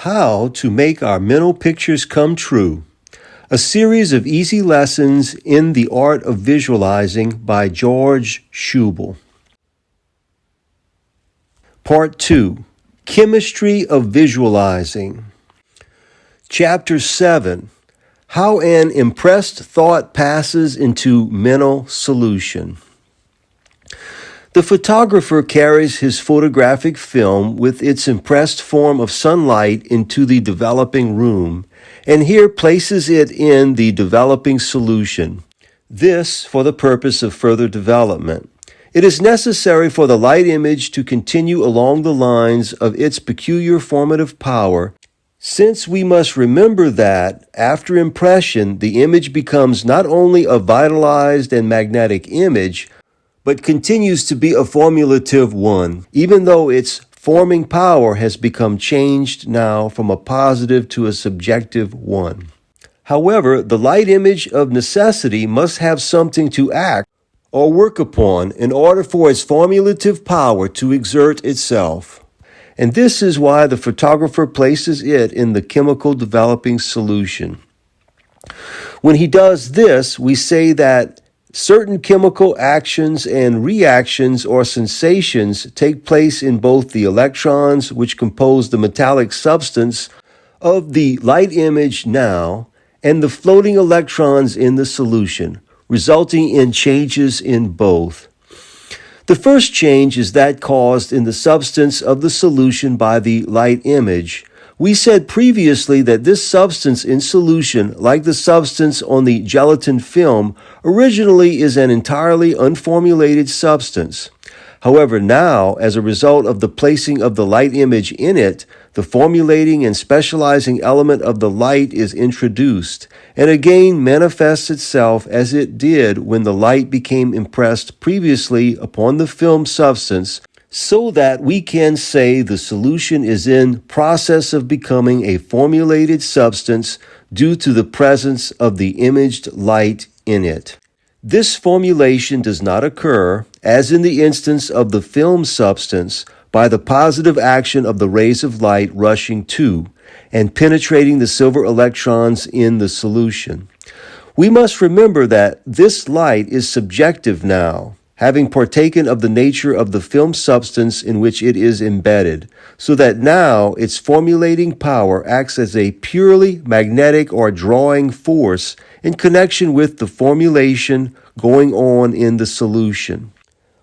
How to Make Our Mental Pictures Come True, a series of easy lessons in the art of visualizing by George Schuebel. Part 2, Chemistry of Visualizing. Chapter 7, How an Impressed Thought Passes into Mental Solution. The photographer carries his photographic film with its impressed form of sunlight into the developing room, and here places it in the developing solution. This for the purpose of further development. It is necessary for the light image to continue along the lines of its peculiar formative power, since we must remember that, after impression, the image becomes not only a vitalized and magnetic image, but continues to be a formulative one, even though its forming power has become changed now from a positive to a subjective one. However, the light image of necessity must have something to act or work upon in order for its formulative power to exert itself. And this is why the photographer places it in the chemical developing solution. When he does this, we say that certain chemical actions and reactions or sensations take place in both the electrons which compose the metallic substance of the light image now and the floating electrons in the solution, resulting in changes in both. The first change is that caused in the substance of the solution by the light image. We said previously that this substance in solution, like the substance on the gelatin film, originally is an entirely unformulated substance. However, now, as a result of the placing of the light image in it, the formulating and specializing element of the light is introduced, and again manifests itself as it did when the light became impressed previously upon the film substance, so that we can say the solution is in process of becoming a formulated substance due to the presence of the imaged light in it. This formulation does not occur, as in the instance of the film substance, by the positive action of the rays of light rushing to and penetrating the silver electrons in the solution. We must remember that this light is subjective now, having partaken of the nature of the film substance in which it is embedded, so that now its formulating power acts as a purely magnetic or drawing force in connection with the formulation going on in the solution.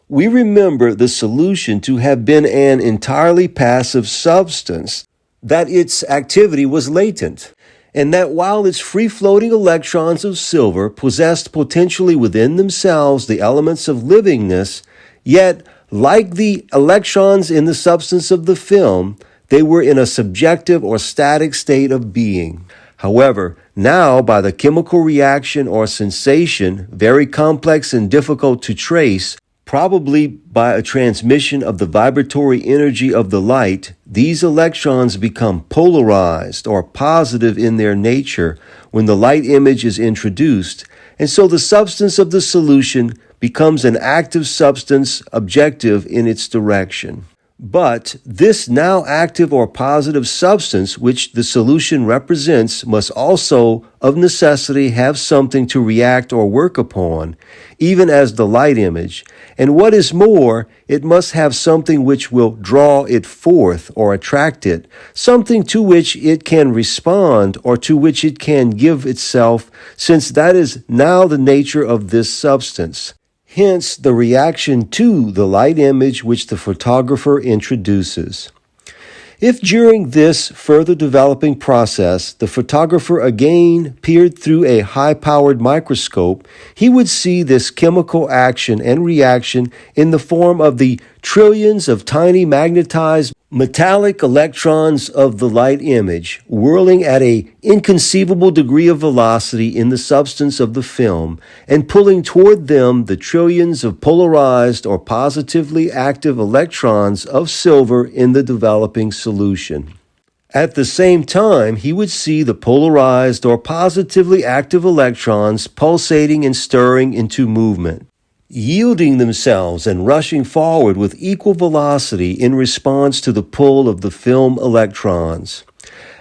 We remember the solution to have been an entirely passive substance, that its activity was latent, and that while its free-floating electrons of silver possessed potentially within themselves the elements of livingness, yet, like the electrons in the substance of the film, they were in a subjective or static state of being. However, now, by the chemical reaction or sensation, very complex and difficult to trace, probably by a transmission of the vibratory energy of the light, these electrons become polarized or positive in their nature when the light image is introduced, and so the substance of the solution becomes an active substance objective in its direction. But this now active or positive substance which the solution represents must also, of necessity, have something to react or work upon, even as the light image. And what is more, it must have something which will draw it forth or attract it, something to which it can respond or to which it can give itself, since that is now the nature of this substance. Hence, the reaction to the light image which the photographer introduces. If during this further developing process the photographer again peered through a high-powered microscope, he would see this chemical action and reaction in the form of the trillions of tiny magnetized metallic electrons of the light image, whirling at an inconceivable degree of velocity in the substance of the film, and pulling toward them the trillions of polarized or positively active electrons of silver in the developing solution. At the same time, he would see the polarized or positively active electrons pulsating and stirring into movement, yielding themselves and rushing forward with equal velocity in response to the pull of the film electrons.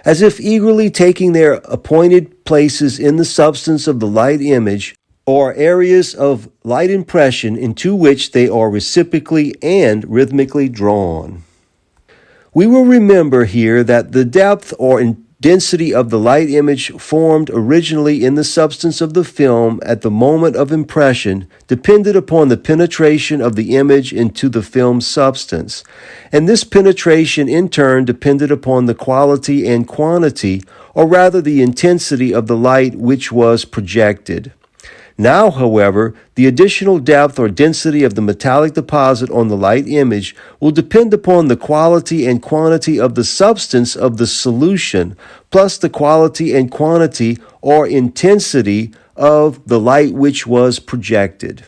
as if eagerly taking their appointed places in the substance of the light image, or areas of light impression into which they are reciprocally and rhythmically drawn. We will remember here that the depth or density of the light image formed originally in the substance of the film at the moment of impression depended upon the penetration of the image into the film substance, and this penetration in turn depended upon the quality and quantity, or rather the intensity of the light which was projected. Now, however, the additional depth or density of the metallic deposit on the light image will depend upon the quality and quantity of the substance of the solution, plus the quality and quantity or intensity of the light which was projected.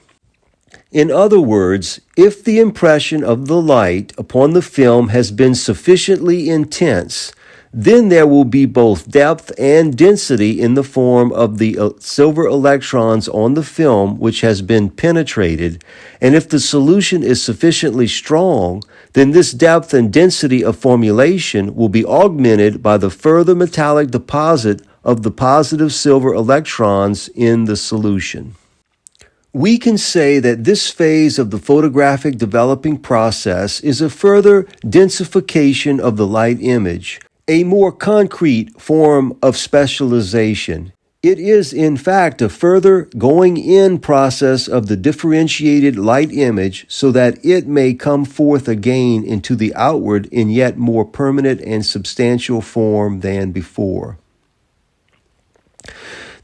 In other words, if the impression of the light upon the film has been sufficiently intense, then there will be both depth and density in the form of the silver electrons on the film which has been penetrated, and if the solution is sufficiently strong, then this depth and density of formulation will be augmented by the further metallic deposit of the positive silver electrons in the solution. We can say that this phase of the photographic developing process is a further densification of the light image, a more concrete form of specialization. It is, in fact, a further going-in process of the differentiated light image so that it may come forth again into the outward in yet more permanent and substantial form than before.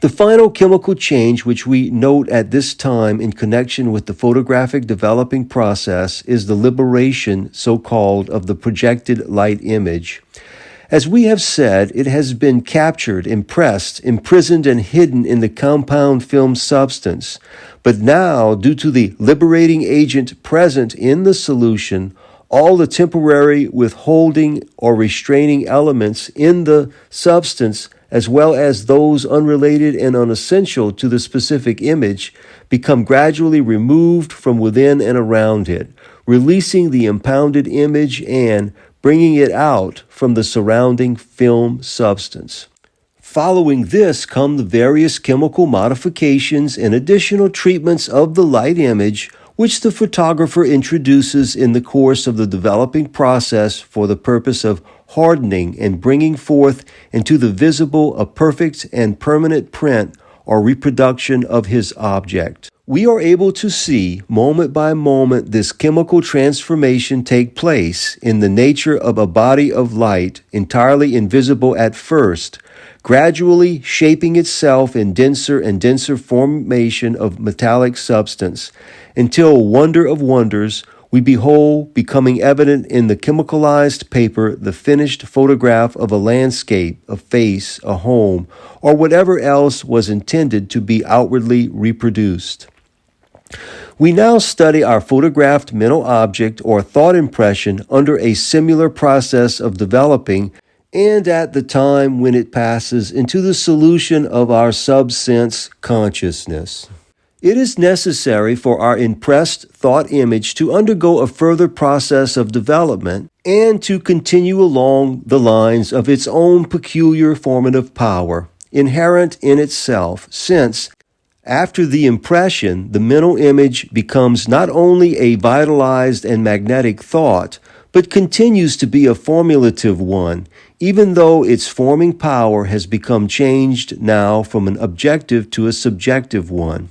The final chemical change which we note at this time in connection with the photographic developing process is the liberation, so-called, of the projected light image. As we have said, it has been captured, impressed, imprisoned, and hidden in the compound film substance. But now, due to the liberating agent present in the solution, all the temporary withholding or restraining elements in the substance, as well as those unrelated and unessential to the specific image, become gradually removed from within and around it, releasing the impounded image and bringing it out from the surrounding film substance. Following this come the various chemical modifications and additional treatments of the light image, which the photographer introduces in the course of the developing process for the purpose of hardening and bringing forth into the visible a perfect and permanent print or reproduction of his object. We are able to see, moment by moment, this chemical transformation take place in the nature of a body of light, entirely invisible at first, gradually shaping itself in denser and denser formation of metallic substance, until, wonder of wonders, we behold becoming evident in the chemicalized paper the finished photograph of a landscape, a face, a home, or whatever else was intended to be outwardly reproduced. We now study our photographed mental object or thought impression under a similar process of developing and at the time when it passes into the solution of our subsense consciousness. It is necessary for our impressed thought image to undergo a further process of development and to continue along the lines of its own peculiar formative power, inherent in itself, since after the impression, the mental image becomes not only a vitalized and magnetic thought, but continues to be a formulative one, even though its forming power has become changed now from an objective to a subjective one.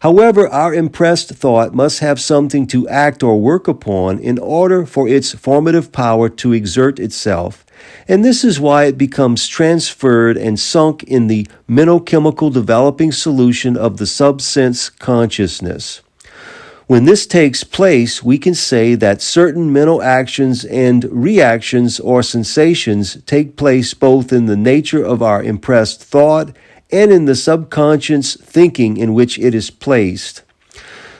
However, our impressed thought must have something to act or work upon in order for its formative power to exert itself, and this is why it becomes transferred and sunk in the mental chemical developing solution of the subsense consciousness. When this takes place, we can say that certain mental actions and reactions or sensations take place both in the nature of our impressed thought and in the subconscious thinking in which it is placed.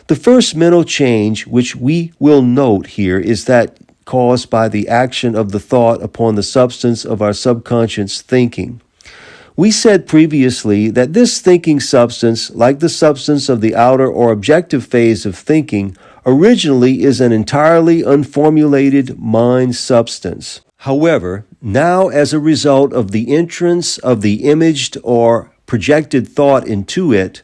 The first mental change which we will note here is that caused by the action of the thought upon the substance of our subconscious thinking. We said previously that this thinking substance, like the substance of the outer or objective phase of thinking, originally is an entirely unformulated mind substance. However, now as a result of the entrance of the imaged or projected thought into it,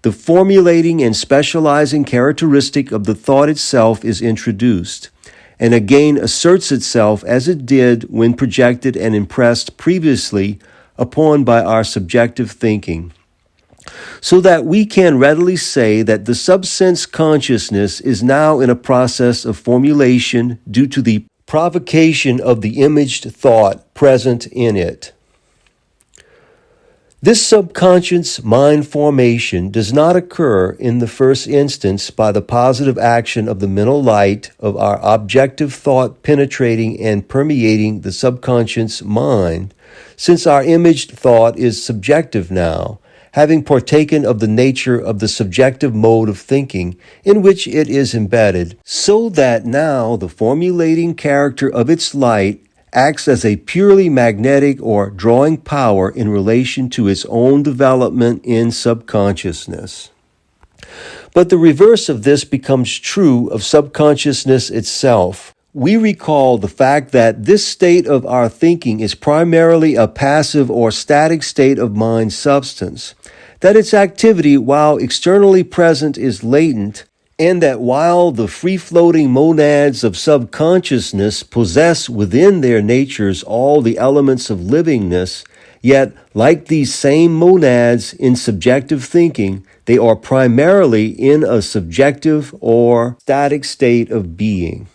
the formulating and specializing characteristic of the thought itself is introduced, and again asserts itself as it did when projected and impressed previously upon by our subjective thinking, so that we can readily say that the subsense consciousness is now in a process of formulation due to the provocation of the imaged thought present in it. This subconscious mind formation does not occur in the first instance by the positive action of the mental light of our objective thought penetrating and permeating the subconscious mind, since our imaged thought is subjective now, having partaken of the nature of the subjective mode of thinking in which it is embedded, so that now the formulating character of its light acts as a purely magnetic or drawing power in relation to its own development in subconsciousness. But the reverse of this becomes true of subconsciousness itself. We recall the fact that this state of our thinking is primarily a passive or static state of mind substance, that its activity, while externally present, is latent, and that while the free-floating monads of subconsciousness possess within their natures all the elements of livingness, yet, like these same monads in subjective thinking, they are primarily in a subjective or static state of being.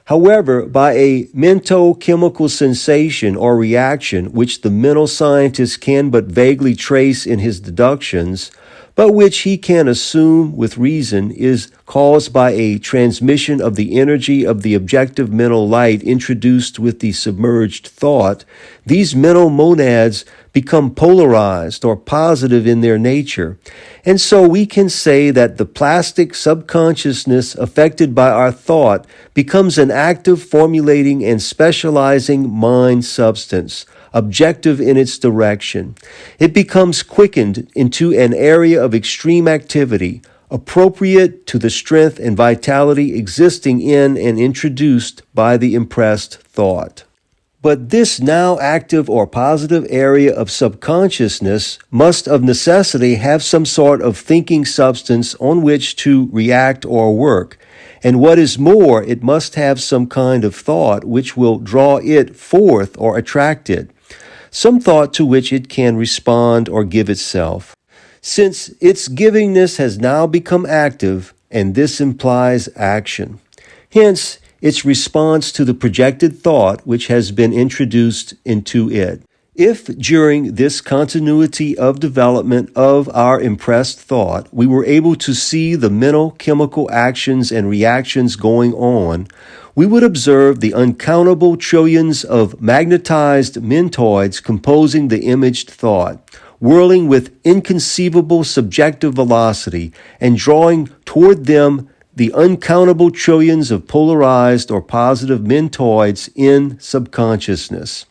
However, by a mental-chemical sensation or reaction which the mental scientist can but vaguely trace in his deductions, but which he can assume with reason is caused by a transmission of the energy of the objective mental light introduced with the submerged thought, these mental monads become polarized or positive in their nature. And so we can say that the plastic subconsciousness affected by our thought becomes an active, formulating, and specializing mind substance, objective in its direction. It becomes quickened into an area of extreme activity, appropriate to the strength and vitality existing in and introduced by the impressed thought. But this now active or positive area of subconsciousness must of necessity have some sort of thinking substance on which to react or work. And what is more, it must have some kind of thought which will draw it forth or attract it, some thought to which it can respond or give itself. Since its givingness has now become active, and this implies action. Hence, its response to the projected thought which has been introduced into it. If during this continuity of development of our impressed thought we were able to see the mental chemical actions and reactions going on, we would observe the uncountable trillions of magnetized mentoids composing the imaged thought, whirling with inconceivable subjective velocity and drawing toward them the uncountable trillions of polarized or positive mentoids in subconsciousness.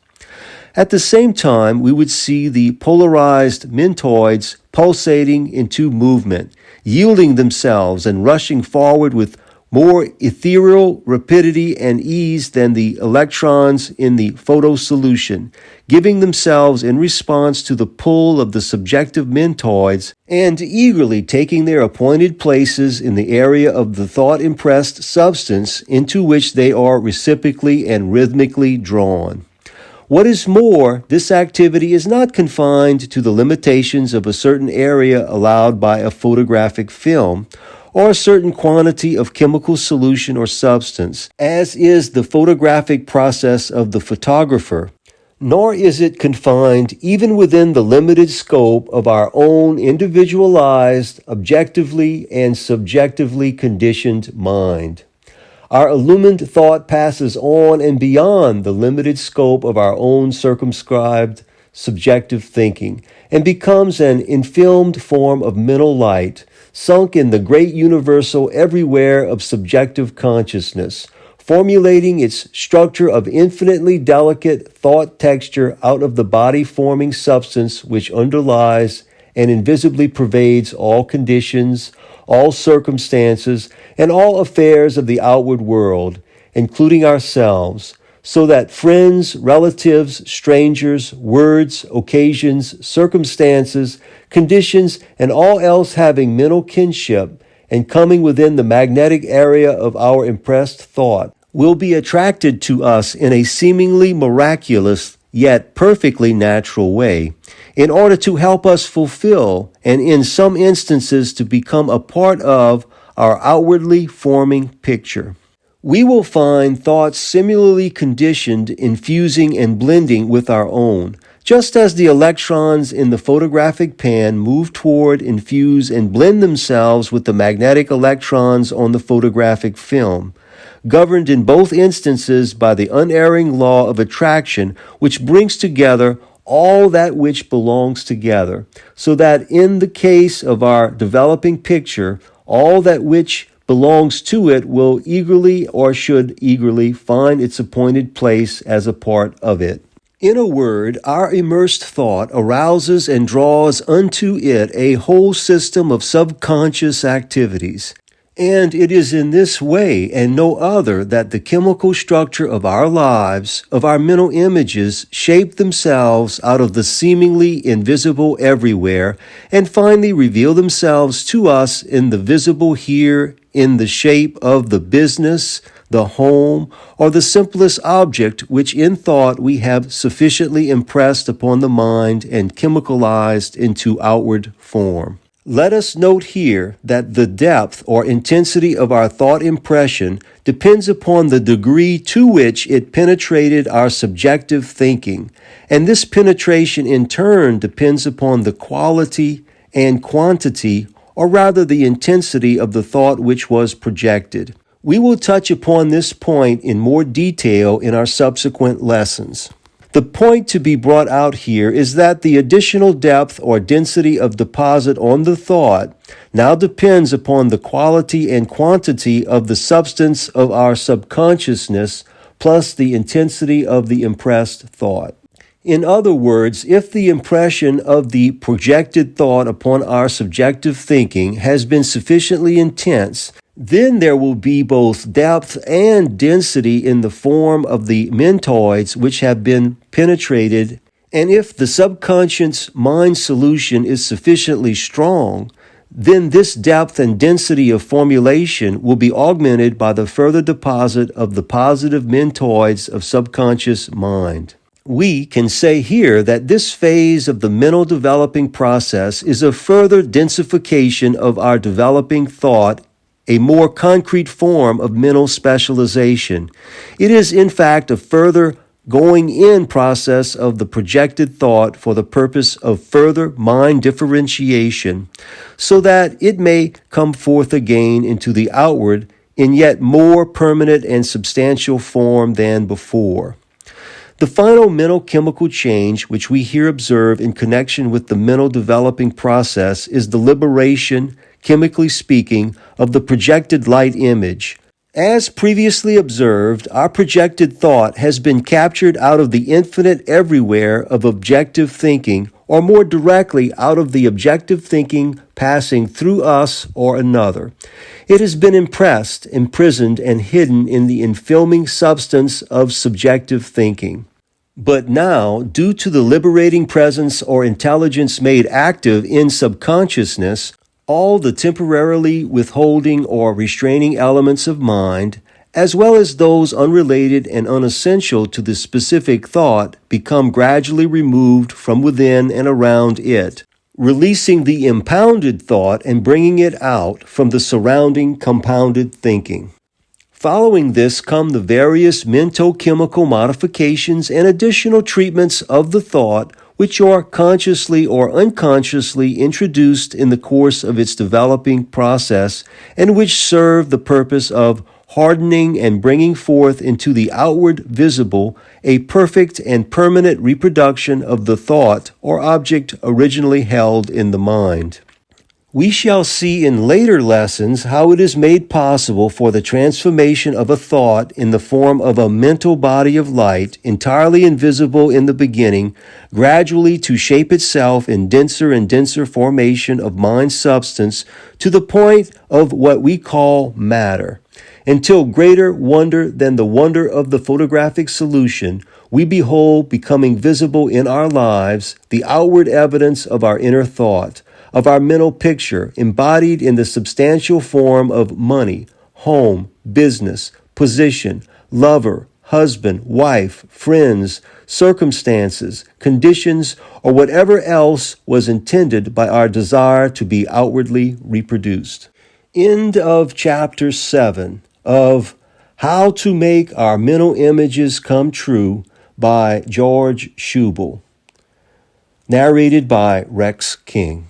At the same time, we would see the polarized mentoids pulsating into movement, yielding themselves and rushing forward with more ethereal rapidity and ease than the electrons in the photo solution, giving themselves in response to the pull of the subjective mentoids and eagerly taking their appointed places in the area of the thought-impressed substance into which they are reciprocally and rhythmically drawn. What is more, this activity is not confined to the limitations of a certain area allowed by a photographic film, or a certain quantity of chemical solution or substance, as is the photographic process of the photographer, nor is it confined even within the limited scope of our own individualized, objectively and subjectively conditioned mind. Our illumined thought passes on and beyond the limited scope of our own circumscribed, subjective thinking, and becomes an infilmed form of mental light, sunk in the great universal everywhere of subjective consciousness, formulating its structure of infinitely delicate thought texture out of the body-forming substance which underlies and invisibly pervades all conditions, all circumstances, and all affairs of the outward world, including ourselves, so that friends, relatives, strangers, words, occasions, circumstances, conditions, and all else having mental kinship and coming within the magnetic area of our impressed thought will be attracted to us in a seemingly miraculous yet perfectly natural way, in order to help us fulfill and in some instances to become a part of our outwardly forming picture. We will find thoughts similarly conditioned, infusing and blending with our own, just as the electrons in the photographic pan move toward, infuse, and blend themselves with the magnetic electrons on the photographic film, governed in both instances by the unerring law of attraction, which brings together all that which belongs together, so that in the case of our developing picture, all that which belongs to it will eagerly or should eagerly find its appointed place as a part of it. In a word, our immersed thought arouses and draws unto it a whole system of subconscious activities. And it is in this way and no other that the chemical structure of our lives, of our mental images, shape themselves out of the seemingly invisible everywhere and finally reveal themselves to us in the visible here in the shape of the business, the home, or the simplest object which in thought we have sufficiently impressed upon the mind and chemicalized into outward form. Let us note here that the depth or intensity of our thought impression depends upon the degree to which it penetrated our subjective thinking, and this penetration in turn depends upon the quality and quantity, or rather the intensity of the thought which was projected. We will touch upon this point in more detail in our subsequent lessons. The point to be brought out here is that the additional depth or density of deposit on the thought now depends upon the quality and quantity of the substance of our subconsciousness plus the intensity of the impressed thought. In other words, if the impression of the projected thought upon our subjective thinking has been sufficiently intense, then there will be both depth and density in the form of the mentoids which have been penetrated, and if the subconscious mind solution is sufficiently strong, then this depth and density of formulation will be augmented by the further deposit of the positive mentoids of subconscious mind. We can say here that this phase of the mental developing process is a further densification of our developing thought, a more concrete form of mental specialization. It is, in fact, a further going in process of the projected thought for the purpose of further mind differentiation, so that it may come forth again into the outward in yet more permanent and substantial form than before. The final mental chemical change which we here observe in connection with the mental developing process is the liberation, chemically speaking, of the projected light image. As previously observed, our projected thought has been captured out of the infinite everywhere of objective thinking, or more directly, out of the objective thinking passing through us or another. It has been impressed, imprisoned, and hidden in the infilming substance of subjective thinking. But now, due to the liberating presence or intelligence made active in subconsciousness, all the temporarily withholding or restraining elements of mind, as well as those unrelated and unessential to the specific thought, become gradually removed from within and around it, releasing the impounded thought and bringing it out from the surrounding compounded thinking. Following this come the various mental-chemical modifications and additional treatments of the thought which are consciously or unconsciously introduced in the course of its developing process and which serve the purpose of hardening and bringing forth into the outward visible a perfect and permanent reproduction of the thought or object originally held in the mind. We shall see in later lessons how it is made possible for the transformation of a thought in the form of a mental body of light, entirely invisible in the beginning, gradually to shape itself in denser and denser formation of mind substance to the point of what we call matter. Until greater wonder than the wonder of the photographic solution, we behold becoming visible in our lives the outward evidence of our inner thought, of our mental picture, embodied in the substantial form of money, home, business, position, lover, husband, wife, friends, circumstances, conditions, or whatever else was intended by our desire to be outwardly reproduced. End of chapter 7 of How to Make Our Mental Images Come True by George Schuebel. Narrated by Rex King.